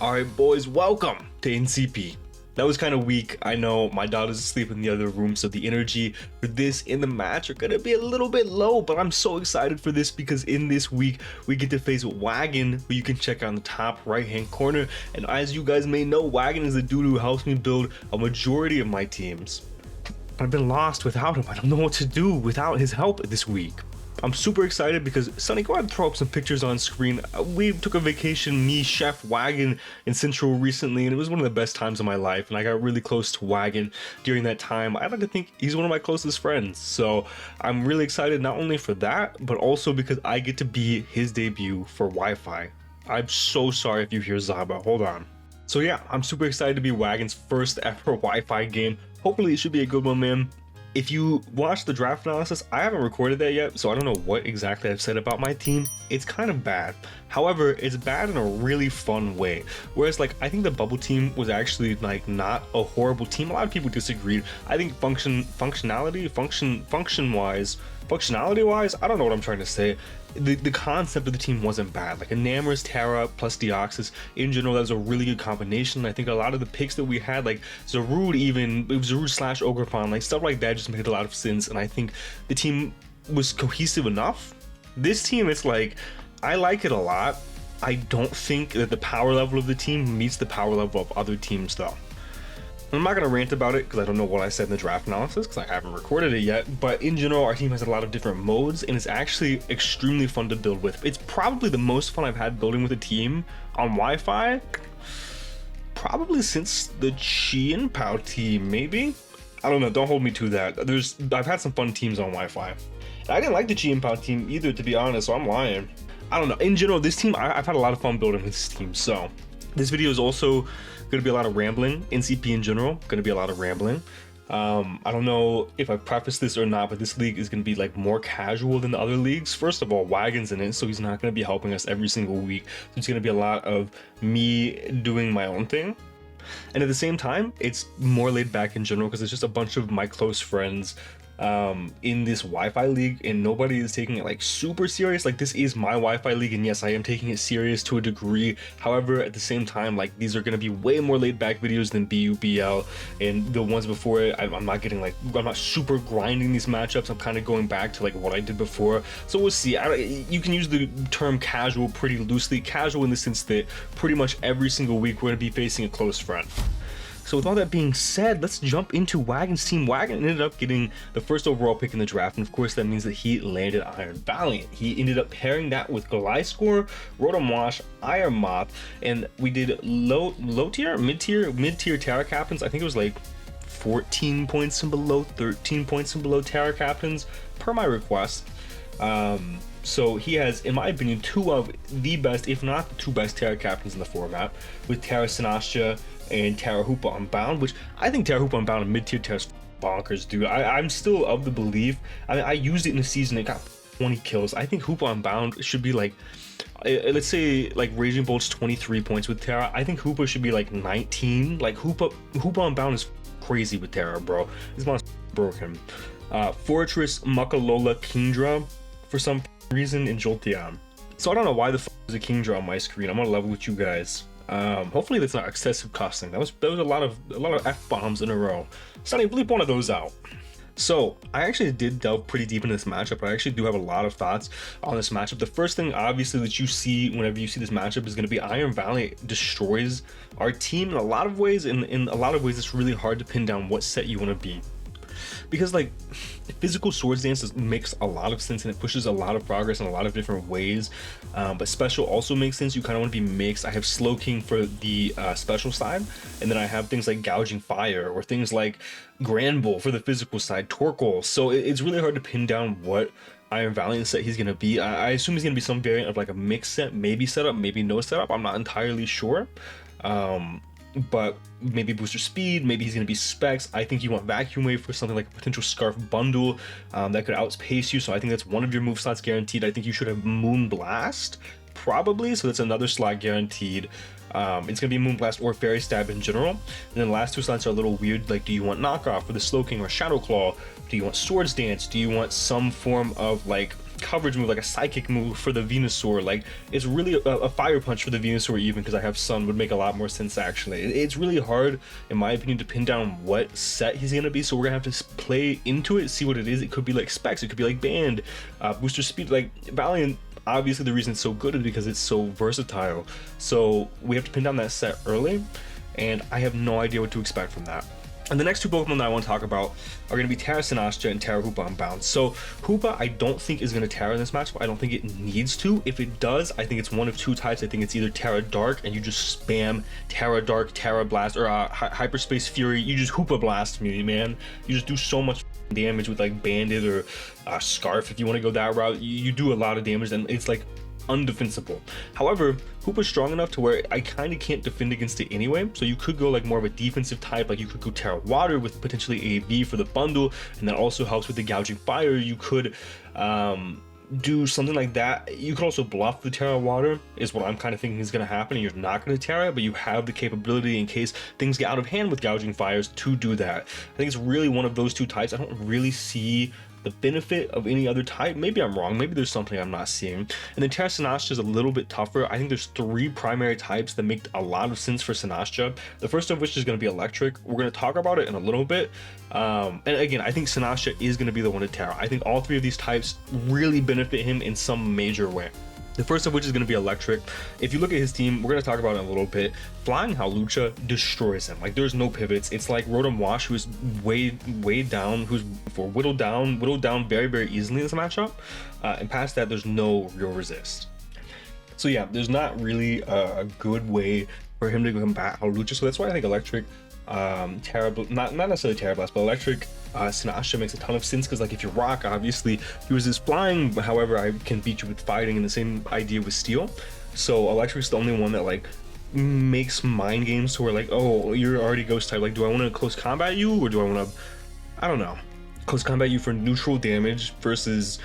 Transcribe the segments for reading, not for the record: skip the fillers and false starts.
Alright boys, welcome to NCP. That was kind of weak. I know my daughter's asleep in the other room, so the energy for this in the match are gonna be a little bit low, but I'm so excited for this because in this week we get to face Wagon, who you can check out in the top right hand corner. And as you guys may know, Wagon is the dude who helps me build a majority of my teams. I've been lost without him. I don't know what to do without his help this week. I'm super excited because, Sonny, go ahead and throw up some pictures on screen. We took a vacation, me, Chef, Wagon, in Central recently, and it was one of the best times of my life, and I got really close to Wagon during that time. I like to think he's one of my closest friends, so I'm really excited not only for that, but also because I get to be his debut for Wi-Fi. I'm so sorry if you hear Zaba, hold on. So yeah, I'm super excited to be Wagon's first ever Wi-Fi game. Hopefully it should be a good one, man. If you watch the draft analysis, I haven't recorded that yet, so I don't know what exactly I've said about my team. It's kind of bad. However, it's bad in a really fun way. Whereas, like, I think the bubble team was actually, like, not a horrible team. A lot of people disagreed. I think functionality-wise, I don't know what I'm trying to say. The concept of the team wasn't bad. Like Enamor's Terra plus Deoxys, in general, that was a really good combination. I think a lot of the picks that we had, like Zarude, even it was Zarude slash Ogrepon, like stuff like that just made a lot of sense. And I think the team was cohesive enough. This team, it's like, I like it a lot. I don't think that the power level of the team meets the power level of other teams though. I'm not gonna rant about it because I don't know what I said in the draft analysis because I haven't recorded it yet, but in general our team has a lot of different modes and it's actually extremely fun to build with. It's probably the most fun I've had building with a team on Wi-Fi probably since the Chi and Pao team, maybe? I don't know, don't hold me to that. I've had some fun teams on Wi-Fi. I didn't like the Chi and Pao team either, to be honest, so I'm lying. I don't know, in general this team, I've had a lot of fun building with this team, so this video is also going to be a lot of rambling. NCP in general, going to be a lot of rambling. I don't know if I prefaced this or not, but this league is going to be like more casual than the other leagues. First of all, Wagon's in it, so he's not going to be helping us every single week. So it's going to be a lot of me doing my own thing. And at the same time, it's more laid back in general because it's just a bunch of my close friends in this Wi-Fi league, and nobody is taking it like super serious. Like, this is my Wi-Fi league, and yes, I am taking it serious to a degree. However, at the same time, like, these are going to be way more laid back videos than BUBL and the ones before it. I'm not getting like, I'm not super grinding these matchups. I'm kind of going back to like what I did before, so we'll see. You can use the term casual pretty loosely. Casual in the sense that pretty much every single week we're going to be facing a close friend. So with all that being said, let's jump into Wagon's team. Wagon ended up getting the first overall pick in the draft, and of course that means that he landed Iron Valiant. He ended up pairing that with Gliscor, Rotom Wash, Iron Moth, and we did mid-tier Terra Captains. I think it was like 14 points and below, 13 points and below Terra Captains per my request. So he has, in my opinion, two of the best, if not the two best Terra Captains in the format, with Terra Sinastia and Terra Hoopa Unbound, which I think Terra Hoopa Unbound and mid-tier Terra's bonkers, dude. I'm still of the belief, I mean, I used it in the season, it got 20 kills. I think Hoopa Unbound should be like, let's say like Raging Bolt's 23 points with Terra. I think Hoopa should be like 19. Like Hoopa Unbound is crazy with Terra, bro. This monster's broken. Fortress, Muckalola, Kingdra, for some reason, in Jolteon. So I don't know why the there's a Kingdra on my screen. I'm gonna level with you guys. Hopefully that's not excessive costing. That was a lot of F-bombs in a row. Sonny, bleep one of those out. So I actually did delve pretty deep into this matchup. I actually do have a lot of thoughts on this matchup. The first thing obviously that you see whenever you see this matchup is going to be Iron Valiant destroys our team in a lot of ways. In a lot of ways it's really hard to pin down what set you want to be, because like physical swords dance makes a lot of sense and it pushes a lot of progress in a lot of different ways, but special also makes sense. You kind of want to be mixed. I have Slow King for the special side, and then I have things like Gouging Fire or things like Grand Bull for the physical side, Torkoal. So it's really hard to pin down what Iron Valiant set he's going to be. I assume he's going to be some variant of like a mixed set, maybe setup, maybe no setup. I'm not entirely sure. But maybe booster speed, maybe he's going to be specs. I think you want Vacuum Wave for something like a potential Scarf bundle that could outpace you, so I think that's one of your move slots guaranteed. I think you should have Moon Blast, probably, so that's another slot guaranteed. It's going to be Moon Blast or Fairy Stab in general. And then the last two slots are a little weird, like do you want Knockoff for the Slow King or Shadow Claw? Do you want Swords Dance? Do you want some form of like coverage move, like a psychic move for the Venusaur. Like, it's really a fire punch for the Venusaur, even because I have Sun, would make a lot more sense actually. It's really hard, in my opinion, to pin down what set he's gonna be, so we're gonna have to play into it, see what it is. It could be like Specs, it could be like Band, Booster Speed. Like Valiant, obviously the reason it's so good is because it's so versatile, so we have to pin down that set early, and I have no idea what to expect from that. And the next two Pokemon that I want to talk about are going to be Terra Sinastra and Terra Hoopa Unbound. So Hoopa, I don't think is going to Terra in this matchup. I don't think it needs to. If it does, I think it's one of two types. I think it's either Terra Dark and you just spam Terra Dark, Terra Blast, or Hyperspace Fury. You just Hoopa Blast me, man. You just do so much damage with like Bandit or Scarf if you want to go that route. You do a lot of damage, and it's like undefensible. However, Hoopa's strong enough to where I kind of can't defend against it anyway, so you could go like more of a defensive type, like you could go Terra Water with potentially a V for the bundle, and that also helps with the Gouging Fire. You could do something like that. You could also bluff the Terra Water, is what I'm kind of thinking is going to happen, and you're not going to Terra, but you have the capability in case things get out of hand with Gouging Fires to do that. I think it's really one of those two types. I don't really see the benefit of any other type. Maybe I'm wrong, maybe there's something I'm not seeing. And then Terra Sinastra is a little bit tougher. I think there's three primary types that make a lot of sense for Sinastra. The first of which is going to be Electric. We're going to talk about it in a little bit. And again, I think Sinastra is going to be the one to Terra. I think all three of these types really benefit him in some major way. The first of which is going to be Electric. If you look at his team, we're going to talk about it in a little bit. Flying Hawlucha destroys him. Like, there's no pivots. It's like Rotom Wash, who's weighed down, who's whittled down very, very easily in this matchup. And past that, there's no real resist. So yeah, there's not really a good way for him to combat Hawlucha. So that's why I think Electric, not necessarily Terra Blast, but Electric Sinastra makes a ton of sense, because like if you Rock, obviously he was just flying, however I can beat you with fighting, and the same idea with Steel. So Electric's the only one that like makes mind games to where like, oh, you're already Ghost type, like do I want to close combat you, or do I want to, I don't know, close combat you for neutral damage versus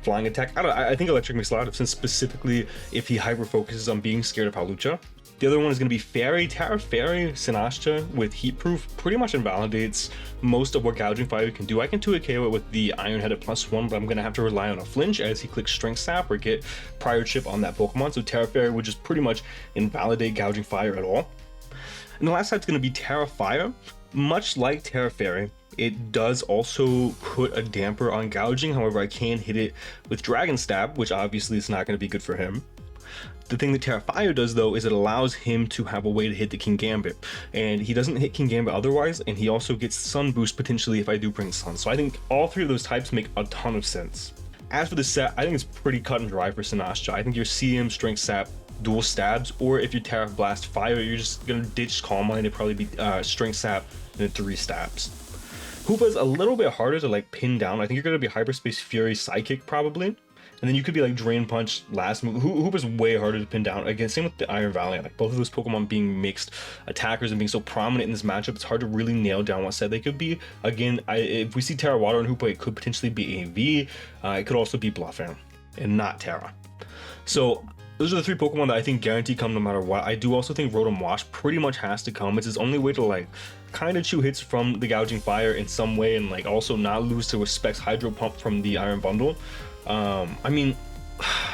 flying attack? I think Electric makes a lot of sense, specifically if he hyper focuses on being scared of Hawlucha. The other one is going to be Fairy. Terra Fairy Sinastra with Heat Proof pretty much invalidates most of what Gouging Fire can do. I can 2-hit KO it with the Iron Head at +1, but I'm going to have to rely on a flinch as he clicks Strength Sap or get Prior Chip on that Pokemon. So Terra Fairy would just pretty much invalidate Gouging Fire at all. And the last type is going to be Terra Fire. Much like Terra Fairy, it does also put a damper on gouging. However, I can hit it with Dragon Stab, which obviously is not going to be good for him. The thing that Terra Fire does though is it allows him to have a way to hit the King Gambit, and he doesn't hit King Gambit otherwise, and he also gets Sun Boost potentially if I do bring Sun. So I think all three of those types make a ton of sense. As for the set, I think it's pretty cut and dry for Sinastra. I think your CM, Strength Sap, dual stabs, or if you Terra Blast Fire, you're just gonna ditch Calm Mind. It'd probably be Strength Sap and then 3 stabs. Hoopa's a little bit harder to like pin down. I think you're gonna be Hyperspace Fury Psychic probably. And then you could be like Drain Punch last move. Hoopa's way harder to pin down. Again, same with the Iron Valiant. Like both of those Pokemon being mixed attackers and being so prominent in this matchup, it's hard to really nail down what set they could be. Again, if we see Terra Water and Hoopa, it could potentially be a V. It could also be bluffing and not Terra. So those are the three Pokemon that I think guarantee come no matter what. I do also think Rotom Wash pretty much has to come. It's his only way to like kind of chew hits from the Gouging Fire in some way, and like also not lose to a Specs Hydro Pump from the Iron Bundle. I mean,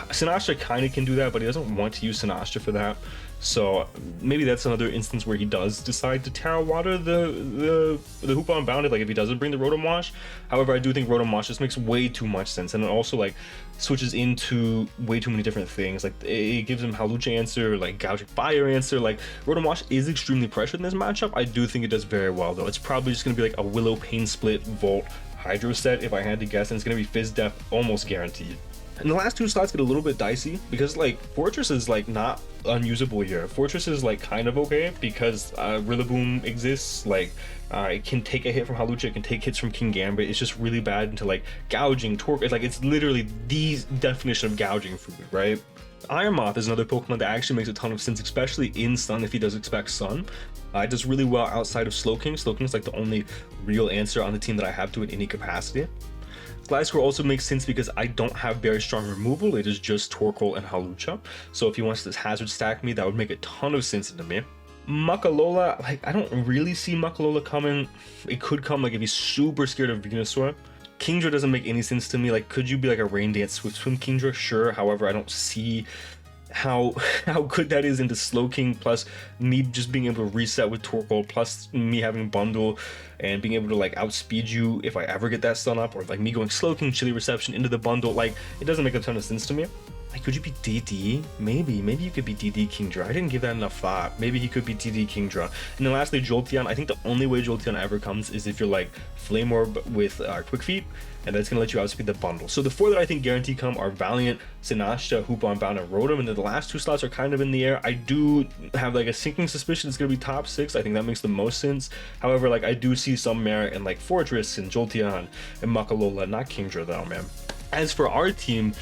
Sinastra kind of can do that, but he doesn't want to use Sinastra for that. So maybe that's another instance where he does decide to Terra Water the Hoopa Unbounded, like if he doesn't bring the Rotom Wash. However, I do think Rotom Wash just makes way too much sense, and it also like switches into way too many different things. Like it gives him Hawlucha answer, like Gouging Fire answer. Like Rotom Wash is extremely pressured in this matchup. I do think it does very well though. It's probably just gonna be like a Willow Pain Split Volt Hydro set if I had to guess, and it's gonna be Fizz Def almost guaranteed. And the last two slots get a little bit dicey because like Fortress is like not unusable here. Fortress is like kind of okay because Rillaboom exists. Like it can take a hit from Hawlucha, it can take hits from King Gambit. It's just really bad into like gouging, torque. It's like it's literally the definition of gouging food, right? Iron Moth is another Pokemon that actually makes a ton of sense, especially in Sun if he does expect Sun. It does really well outside of Slowking. Slowking is like the only real answer on the team that I have to in any capacity. Gliscor also makes sense because I don't have very strong removal. It is just Torkoal and Hawlucha. So if he wants to hazard stack me, that would make a ton of sense to me. Muckalola, like I don't really see Muckalola coming. It could come like if he's super scared of Venusaur. Kingdra doesn't make any sense to me. Like, could you be like a Rain Dance Swift Swim Kingdra? Sure. However, I don't see how good that is into Slowking, plus me just being able to reset with Torkoal, plus me having bundle and being able to like outspeed you if I ever get that stun up, or like me going Slowking, Chilly Reception into the bundle. Like, it doesn't make a ton of sense to me. Like, could you be DD? Maybe you could be DD Kingdra. I didn't give that enough thought. Maybe he could be DD Kingdra. And then lastly, Jolteon. I think the only way Jolteon ever comes is if you're like Flame Orb with Quick Feet, and that's going to let you outspeed the bundle. So the 4 that I think guarantee come are Valiant, Sinasha, Hoopa Unbound, and Rotom, and then the last 2 slots are kind of in the air. I do have like a sinking suspicion it's going to be top 6. I think that makes the most sense. However, like, I do see some merit in like Fortress and Jolteon and Makalola, not Kingdra though, man. As for our team,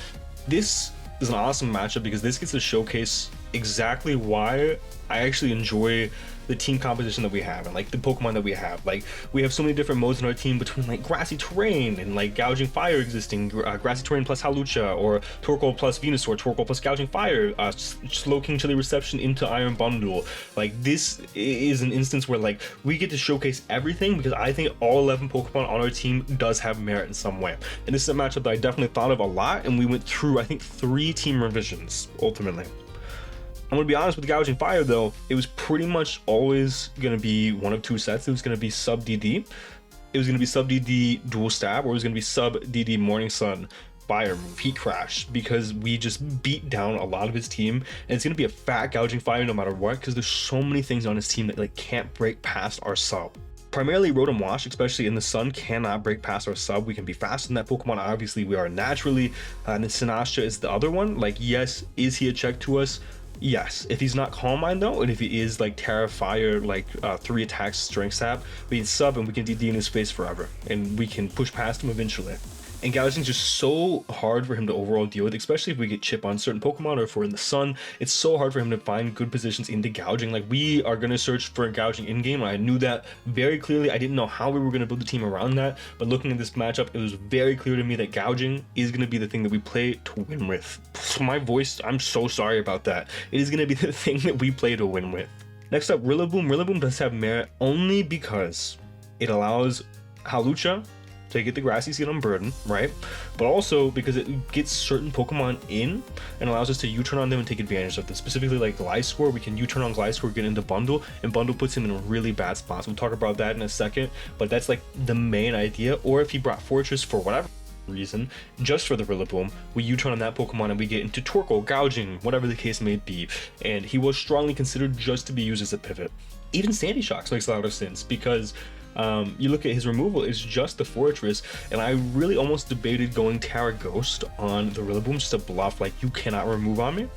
this is an awesome matchup because this gets to showcase exactly why I actually enjoy the team composition that we have and like the Pokemon that we have. Like, we have so many different modes in our team between like Grassy Terrain and like Gouging Fire existing, Grassy Terrain plus Hawlucha, or Torkoal plus Venusaur, Torkoal plus Gouging Fire, Slowking Chilly Reception into Iron Bundle. Like, this is an instance where like we get to showcase everything because I think all 11 Pokemon on our team does have merit in some way. And this is a matchup that I definitely thought of a lot, and we went through I think 3 team revisions ultimately. I'm gonna be honest with Gouging Fire though, it was pretty much always gonna be one of 2 sets. It was gonna be sub DD, it was gonna be sub DD Dual Stab, or it was gonna be sub DD Morning Sun Fire move, Heat Crash, because we just beat down a lot of his team, and it's gonna be a fat Gouging Fire no matter what, because there's so many things on his team that like can't break past our sub. Primarily Rotom Wash, especially in the sun, cannot break past our sub. We can be faster than that Pokemon, obviously we are naturally, and then Sinasha is the other one. Like, yes, is he a check to us? Yes. If he's not Calm Mind though, and if he is like Terra Fire, like 3 attacks Strength Sap, we can sub and we can DD in his face forever, and we can push past him eventually. And Gouging's just so hard for him to overall deal with, especially if we get chip on certain Pokemon or if we're in the sun. It's so hard for him to find good positions into Gouging. Like, we are going to search for Gouging in-game, and I knew that very clearly. I didn't know how we were going to build the team around that, but looking at this matchup, it was very clear to me that Gouging is going to be the thing that we play to win with. My voice, I'm so sorry about that. It is going to be the thing that we play to win with. Next up, Rillaboom. Rillaboom does have merit only because it allows Hawlucha to get the Grassy Seed on Burden, right? But also because it gets certain Pokemon in and allows us to U-turn on them and take advantage of them. Specifically like Gliscor, we can U-turn on Gliscor, get into Bundle, and Bundle puts him in a really bad spot. So we'll talk about that in a second, but that's like the main idea. Or if he brought Fortress for whatever reason, just for the Rillaboom, we U-turn on that Pokemon and we get into Torkoal, Gouging, whatever the case may be. And he was strongly considered just to be used as a pivot. Even Sandy Shocks makes a lot of sense because you look at his removal, it's just the Fortress, and I really almost debated going Terra Ghost on the Rillaboom just to bluff, like, you cannot remove on me.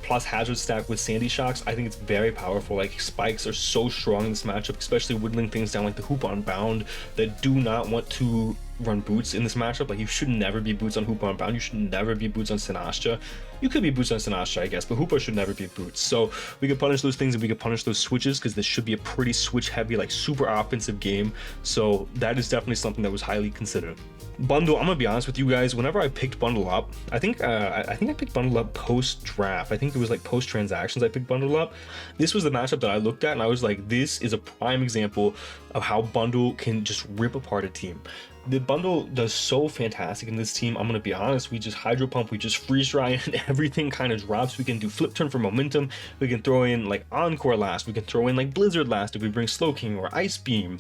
Plus Hazard Stack with Sandy Shocks, I think it's very powerful. Like, spikes are so strong in this matchup, especially whittling things down like the Hoopa Unbound that do not want to run Boots in this matchup. Like, you should never be Boots on Hoopa Unbound, you should never be Boots on Sinasha. You could be Boots on Sinasha, I guess, but Hoopa should never be Boots. So we could punish those things and we could punish those switches, because this should be a pretty switch heavy, like super offensive game. So that is definitely something that was highly considered. Bundle, I'm gonna be honest with you guys, whenever I picked Bundle up, I think I picked Bundle up post draft. I think it was like post transactions I picked Bundle up. This was the matchup that I looked at and I was like, this is a prime example of how Bundle can just rip apart a team. The Bundle does so fantastic in this team. I'm gonna be honest, we just Hydro Pump, we just Freeze Dry, and everything kind of drops. We can do Flip Turn for momentum, we can throw in like Encore last, we can throw in like Blizzard last if we bring Slowking or Ice Beam.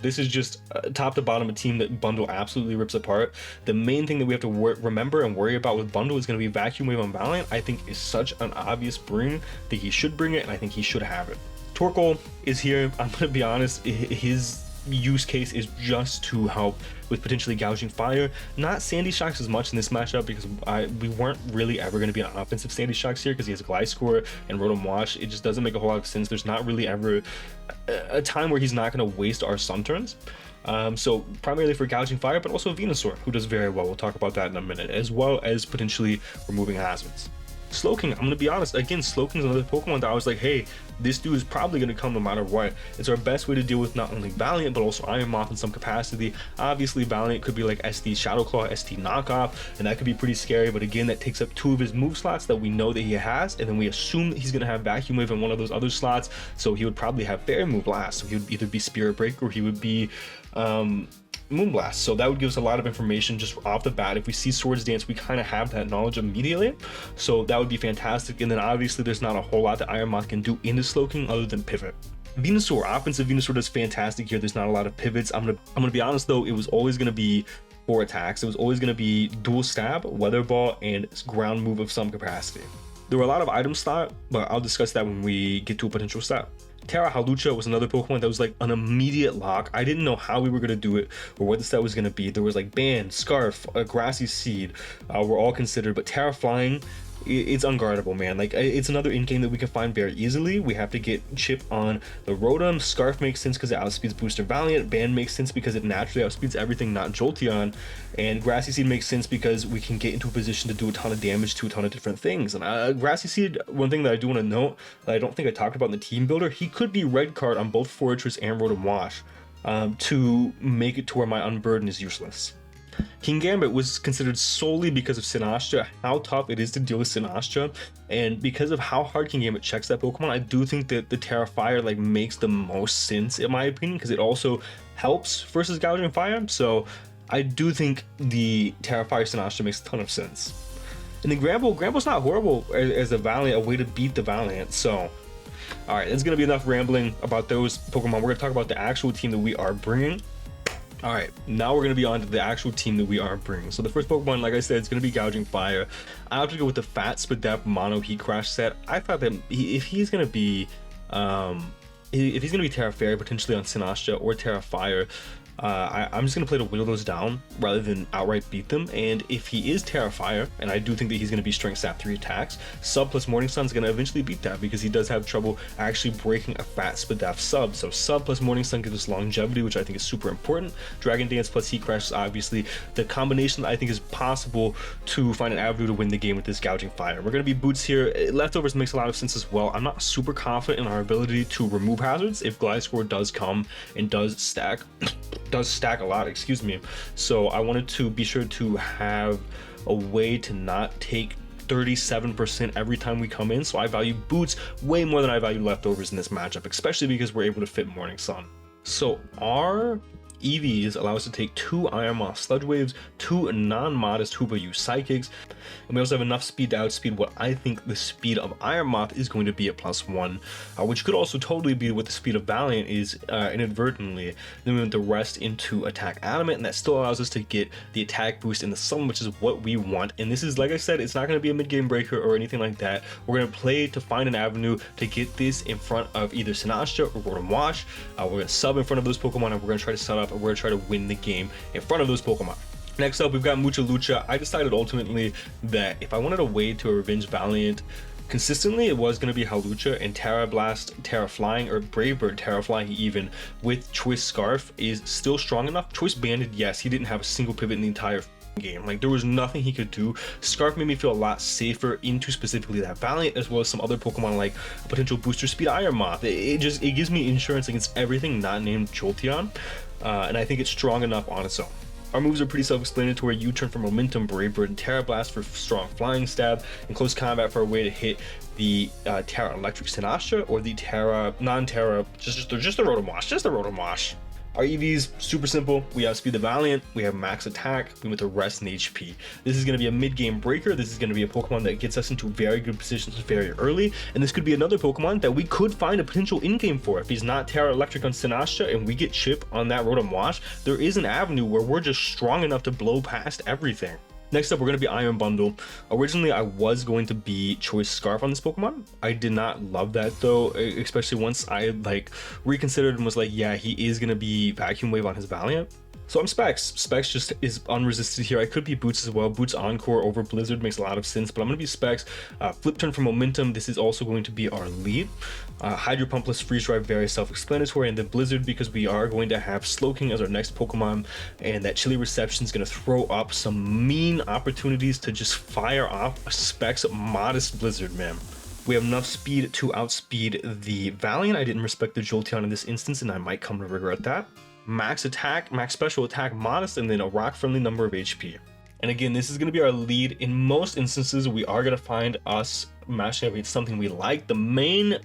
This is just top to bottom a team that Bundle absolutely rips apart. The main thing that we have to remember and worry about with Bundle is going to be Vacuum Wave on Valiant. I think is such an obvious bring that he should bring it, and I think he should have it. Torkoal is here. I'm going to be honest, his use case is just to help with potentially Gouging Fire, not Sandy Shocks as much in this matchup, because we weren't really ever going to be on offensive Sandy Shocks here because he has a Gliscor and Rotom Wash. It just doesn't make a whole lot of sense. There's not really ever a time where he's not going to waste our Sun turns. So primarily for Gouging Fire, but also Venusaur, who does very well. We'll talk about that in a minute, as well as potentially removing hazards. Slowking, I'm gonna be honest, again, Slowking's another Pokemon that I was like, hey, this dude is probably gonna come no matter what. It's our best way to deal with not only Valiant, but also Iron Moth in some capacity. Obviously, Valiant could be like SD Shadow Claw, SD Knockoff, and that could be pretty scary, but again, that takes up 2 of his move slots that we know that he has, and then we assume that he's gonna have Vacuum Wave in one of those other slots, so he would probably have Fairy Move last. So he would either be Spirit Break or he would be Moonblast. So that would give us a lot of information just off the bat. If we see Swords Dance, we kind of have that knowledge immediately. So that would be fantastic. And then obviously there's not a whole lot that Iron Moth can do into Slowking other than pivot. Venusaur, offensive Venusaur does fantastic here. There's not a lot of pivots. I'm gonna be honest though, it was always gonna be 4 attacks. It was always gonna be Dual Stab, Weather Ball, and Ground Move of some capacity. There were a lot of items thought, but I'll discuss that when we get to a potential stat. Terra Hawlucha was another Pokemon that was like an immediate lock. I didn't know how we were going to do it or what the stat was going to be. There was like Band, Scarf, a Grassy Seed were all considered, but Terra Flying, it's unguardable, man. Like, it's another in-game that we can find very easily. We have to get Chip on the Rotom. Scarf makes sense because it outspeeds Booster Valiant. Band makes sense because it naturally outspeeds everything, not Jolteon. And Grassy Seed makes sense because we can get into a position to do a ton of damage to a ton of different things. And Grassy Seed, one thing that I do want to note that I don't think I talked about in the Team Builder, he could be red card on both Fortress and Rotom Wash to make it to where my Unburden is useless. Kingambit was considered solely because of Sinastcha, how tough it is to deal with Sinastcha, and because of how hard Kingambit checks that Pokemon. I do think that the Terra Fire like makes the most sense in my opinion, because it also helps versus Gouging Fire. So I do think the Terra Fire Sinastcha makes a ton of sense. And then Gramble's not horrible as a Valiant, a way to beat the Valiant. So all right, that's gonna be enough rambling about those Pokemon. We're gonna talk about the actual team that we are bringing. All right, now we're going to be on to the actual team that we are bringing. So the first Pokemon, like I said, it's going to be Gouging Fire. I have to go with the Fat Spadef Mono Heat Crash set. I thought that if he's going to be Terra Fairy, potentially on Sinastcha or Terra Fire, I'm just going to play to whittle those down rather than outright beat them. And if he is Terra Fire, and I do think that he's going to be Strength Sap 3 attacks, Sub plus Morning Sun is going to eventually beat that because he does have trouble actually breaking a Fat Spadef Sub. So Sub plus Morning Sun gives us longevity, which I think is super important. Dragon Dance plus Heat Crash is obviously the combination that I think is possible to find an avenue to win the game with this Gouging Fire. We're going to be Boots here. Leftovers makes a lot of sense as well. I'm not super confident in our ability to remove hazards if Gliscor does come and does stack a lot, excuse me. So I wanted to be sure to have a way to not take 37% every time we come in. So I value Boots way more than I value Leftovers in this matchup, especially because we're able to fit Morning Sun. So our EVs allow us to take 2 Iron Moth Sludge Waves, 2 non-modest Hoopa U Psychics, and we also have enough speed to outspeed what I think the speed of Iron Moth is going to be at +1, which could also totally be what the speed of Valiant is inadvertently. Then we went the rest into Attack Adamant, and that still allows us to get the attack boost in the Sun, which is what we want. And this is, like I said, it's not going to be a mid-game breaker or anything like that. We're going to play to find an avenue to get this in front of either Sinastcha or Rotom Wash. We're going to sub in front of those Pokemon, and we're going to try to set up, and we're going to try to win the game in front of those Pokemon. Next up, we've got Mucha Lucha. I decided ultimately that if I wanted a way to revenge Valiant consistently, it was going to be Hawlucha, and Terra Blast, Terra Flying, or Brave Bird Terra Flying even with Choice Scarf is still strong enough. Choice Banded, yes, he didn't have a single pivot in the entire game. Like, there was nothing he could do. Scarf made me feel a lot safer into specifically that Valiant, as well as some other Pokemon like potential booster speed Iron Moth. It gives me insurance against everything not named Jolteon, and I think it's strong enough on its own. Our moves are pretty self-explanatory. U-turn for Momentum, Brave Bird, and Terra Blast for strong flying stab, and Close Combat for a way to hit the Terra Electric Sinastcha or the Terra, non-Terra, just the Rotom Wash. Our EVs, super simple. We have Speed the Valiant, we have Max Attack, we went to Rest and HP. This is going to be a mid-game breaker. This is going to be a Pokemon that gets us into very good positions very early, and this could be another Pokemon that we could find a potential in-game for. If he's not Terra Electric on Sinastcha and we get Chip on that Rotom Wash, there is an avenue where we're just strong enough to blow past everything. Next up, we're going to be Iron Bundle. Originally, I was going to be Choice Scarf on this Pokemon. I did not love that though, especially once I reconsidered and was like, yeah, he is going to be Vacuum Wave on his Valiant. So I'm Specs. Specs just is unresisted here. I could be Boots as well. Boots Encore over Blizzard makes a lot of sense, but I'm going to be Specs. Flip Turn for Momentum. This is also going to be our lead. Hydro Pump plus Freeze Drive, very self-explanatory. And then Blizzard, because we are going to have Slowking as our next Pokemon, and that Chilly Reception is going to throw up some mean opportunities to just fire off a Specs modest Blizzard, man. We have enough speed to outspeed the Valiant. I didn't respect the Jolteon in this instance, and I might come to regret that. Max Attack, Max Special Attack modest, and then a rock-friendly number of HP. And again, this is going to be our lead. In most instances, we are going to find us matching up. It's something we like. The main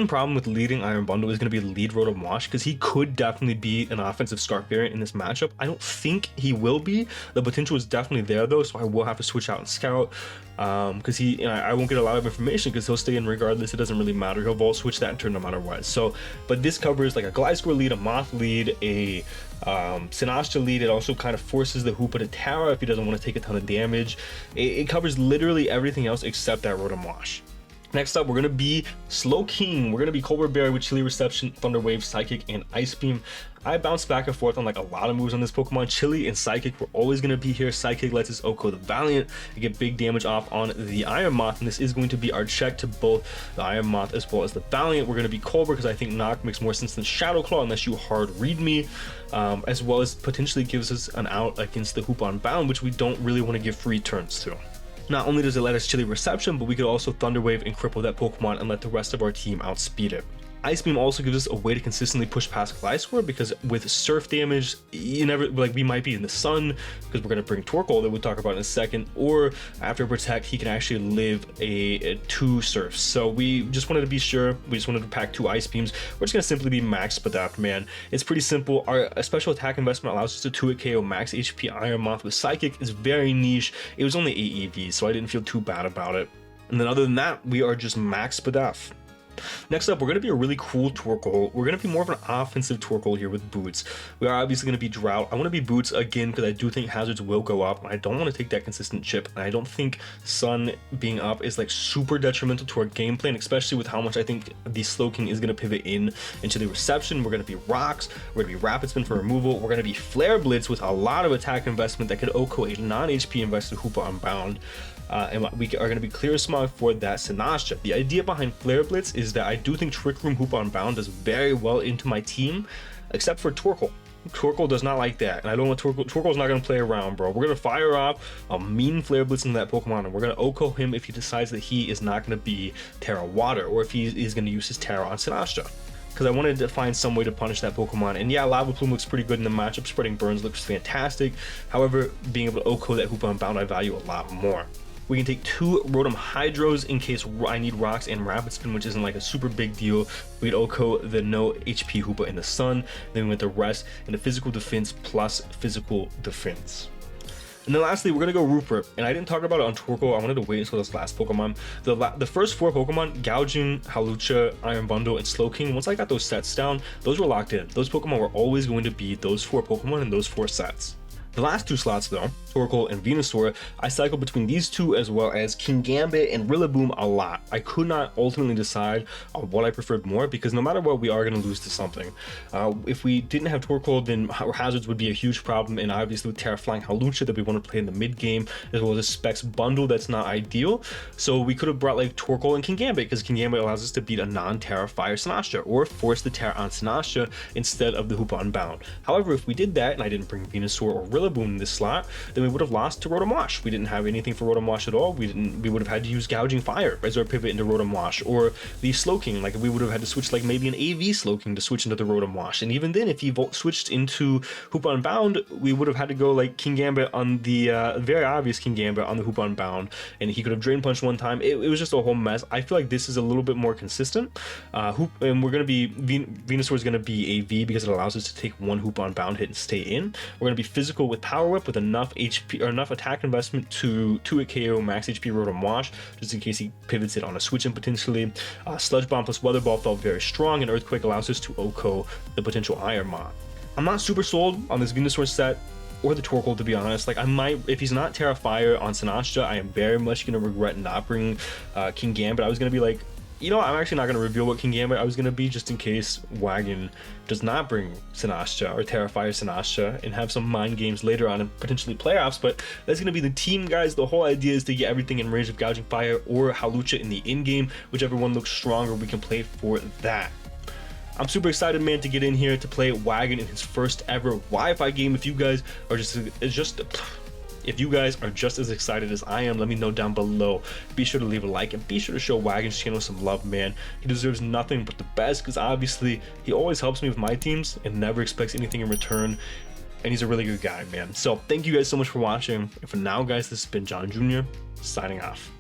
problem with leading Iron Bundle is going to be lead Rotom Wash, because he could definitely be an offensive Scarf variant in this matchup. I don't think he will be. The potential is definitely there though, so I will have to switch out and Scout, because I won't get a lot of information because he'll stay in regardless. It doesn't really matter. He'll Volt Switch that turn no matter what. So, but this covers like a Gliscor lead, a Moth lead, a Sinastcha lead. It also kind of forces the Hoopa to Tara if he doesn't want to take a ton of damage. It covers literally everything else except that Rotom Wash. Next up, we're going to be Slowking. We're going to be Colbert Berry with Chili Reception, Thunder Wave, Psychic, and Ice Beam. I bounce back and forth on like a lot of moves on this Pokemon. Chili and Psychic were always going to be here. Psychic lets us OHKO the Valiant and get big damage off on the Iron Moth, and this is going to be our check to both the Iron Moth as well as the Valiant. We're going to be Colbert because I think Knock makes more sense than Shadow Claw unless you hard read me, as well as potentially gives us an out against the Hoopa Unbound, which we don't really want to give free turns to. Not only does it let us Chili Reception, but we could also Thunder Wave and cripple that Pokemon and let the rest of our team outspeed it. Ice Beam also gives us a way to consistently push past Gliscor, because with Surf damage, you never, like, we might be in the sun because we're going to bring Torkoal that we'll talk about in a second, or after Protect, he can actually live a 2 Surfs. So we just wanted to be sure. We just wanted to pack 2 Ice Beams. We're just going to simply be Max Adapt, man. It's pretty simple. Our special attack investment allows us to 2-hit KO Max HP Iron Moth with Psychic. It's very niche. It was only 8 EV, so I didn't feel too bad about it. And then other than that, we are just Max Adapt. Next up, we're going to be a really cool Torkoal. We're going to be more of an offensive Torkoal here with Boots. We are obviously going to be Drought. I want to be Boots again because I do think hazards will go up. I don't want to take that consistent chip, and I don't think Sun being up is like super detrimental to our game plan, especially with how much I think the Slowking is going to pivot into the Reception. We're going to be Rocks. We're going to be Rapid Spin for removal. We're going to be Flare Blitz with a lot of attack investment that could OHKO a non-HP invested Hoopa Unbound. And we are going to be Clear Smog for that Sinastcha. The idea behind Flare Blitz is that I do think Trick Room Hoopa Unbound does very well into my team, except for Torkoal. Torkoal does not like that, and I don't want Torkoal's not going to play around, bro. We're going to fire off a mean Flare Blitz into that Pokemon, and we're going to OHKO him if he decides that he is not going to be Terra Water, or if he is going to use his Terra on Sinastcha. Because I wanted to find some way to punish that Pokemon. And yeah, Lava Plume looks pretty good in the matchup. Spreading Burns looks fantastic. However, being able to OHKO that Hoopa Unbound, I value a lot more. We can take 2 Rotom Hydros in case I need Rocks and Rapid Spin, which isn't like a super big deal. We'd OHKO the no HP Hoopa in the Sun. Then we went the rest into Physical Defense plus Physical Defense. And then lastly, we're going to go Rupert. And I didn't talk about it on Torkoal. I wanted to wait until this last Pokemon. The first 4 Pokemon, Gouging, Hawlucha, Iron Bundle, and Slowking, once I got those sets down, those were locked in. Those Pokemon were always going to be those 4 Pokemon in those 4 sets. The last 2 slots though, Torkoal and Venusaur, I cycled between these 2 as well as Kingambit and Rillaboom a lot. I could not ultimately decide on what I preferred more, because no matter what, we are going to lose to something. If we didn't have Torkoal, then hazards would be a huge problem, and obviously with Terra Flying Hawlucha that we want to play in the mid game, as well as a Specs bundle that's not ideal. So we could have brought like Torkoal and Kingambit, because Kingambit allows us to beat a non-Terra Fire Sinastcha, or force the Terra on Sinastcha instead of the Hoopa Unbound. However, if we did that and I didn't bring Venusaur or Rillaboom in this slot, then we would have lost to Rotom Wash. We didn't have anything for Rotom Wash at all. We would have had to use Gouging Fire as our pivot into Rotom Wash, or the Slowking. Like we would have had to switch like maybe an AV Slowking to switch into the Rotom Wash. And even then, if he switched into Hoopa Unbound, we would have had to go like Kingambit on the very obvious Kingambit on the Hoopa Unbound, and he could have Drain Punched one time. It was just a whole mess. I feel like this is a little bit more consistent. And we're going to be Venusaur is going to be AV because it allows us to take 1 Hoopa Unbound hit and stay in. We're going to be Physical with Power Whip with enough HP or enough attack investment to 2-hit KO Max HP Rotom Wash, just in case he pivots it on a switch in potentially. Sludge Bomb plus Weather Ball felt very strong, and Earthquake allows us to OHKO the potential Iron Moth. I'm not super sold on this Venusaur set or the Torkoal, to be honest. Like I might, if he's not Terra Fire on Sinastcha, I am very much going to regret not bringing Kingambit. I was going to be like, you know, I'm actually not going to reveal what Kingambit I was going to be, just in case Wagon does not bring Sinastcha or Terra Fire Sinastcha and have some mind games later on and potentially playoffs. But that's going to be the team, guys. The whole idea is to get everything in range of Gouging Fire or Hawlucha in the in-game. Whichever one looks stronger, we can play for that. I'm super excited, man, to get in here to play Wagon in his first ever Wi-Fi game. If you guys are if you guys are just as excited as I am, let me know down below. Be sure to leave a like and be sure to show Wagon's channel some love, man. He deserves nothing but the best, because obviously he always helps me with my teams and never expects anything in return. And he's a really good guy, man. So thank you guys so much for watching. And for now, guys, this has been John Jr. signing off.